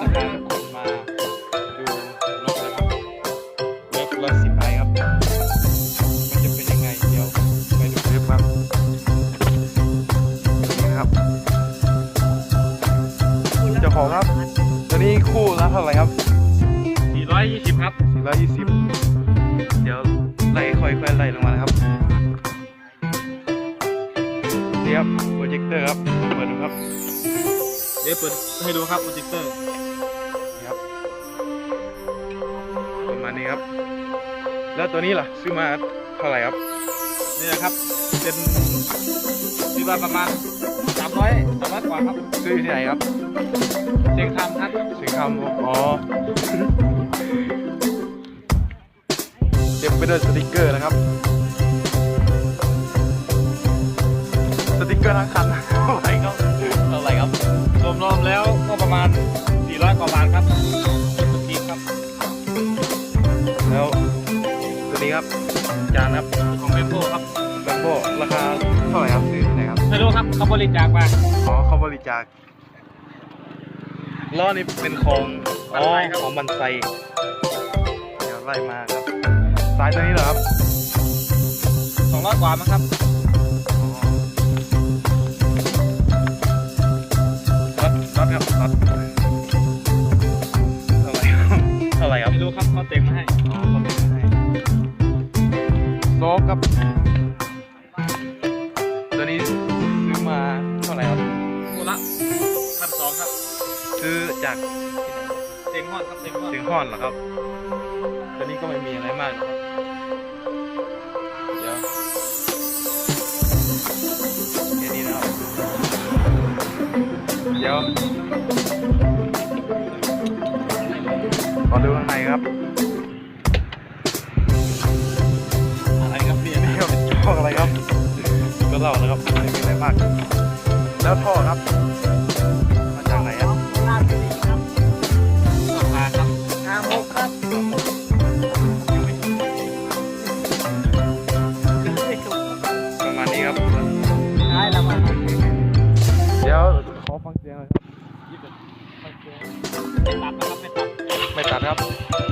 จะพาทุกคนมาดูรถนะครับรถ110ไอครับมันจะเป็นยังไงเดี๋ยวไปดูคลิปครับนี่ครับเจ้าของครับตัวนี้คู่ละเท่าไหร่ครับ420ครับ420เดี๋ยวไล่ค่อยๆไล่ลงมานะครับนี่ครับโปรเจคเตอร์ครับเปิดดูครับเดี๋ยวเปิดให้ดูครับโปรเจคเตอร์นี่ครับประมาณนี้ครับแล้วตัวนี้ล่ะซื้อมาเท่าไหร่ครับนี่นะครับเป็นซื้อมาประมาณ300กว่าครับซื้อที่ไหนครับเชียงคำครับเชียงคำอ๋อเก็บไปด้วยสติกเกอร์นะครับสติกเกอร์ทั้งคันอะไรครับรวมๆแล้วก็ประมาณ400 กว่าบาทครับทีครับ แล้วตัวนี้ครับจานครับของเบมโบครับแบมโบราคาเท่าไหร่ครับซื้อที่ไหนครับไม่รู้ครับเขาบริจาคมาอ๋อเขาบริจาคล้อนี่เป็นของของบันไซเดี๋ยวไล่มาครับสายตัวนี้เหรอครับ200 กว่ามั้งครับน็อตครับน็อตเท่าไหร่ครับไม่รู้ครับเขาเต็มมาให้อ๋อเขาเต็มมาให้โซ่ครับตัวนี้ซื้อมาเท่าไหร่ครับคู่ละ1,200ครับซื้อจากเต็งฮอดครับเต็งฮอดเหรอครับตัวนี้ก็ไม่มีอะไรมากนะครับเดี๋ยวแค่นี้นะครับเดี๋ยวขอดูข้างในครับอะไรครับพี่นี่ครับท่ออะไรครับก็เล่านะครับไม่มีอะไรมากแล้วท่อครับมาจากไหนครับลาดดีครับราคาครับ56ครับประมาณนี้ครับได้แล้วมาเดี๋ยวขอฟังเสียงหน่อยครับไม่ตัดนะครับไม่ตัดครับ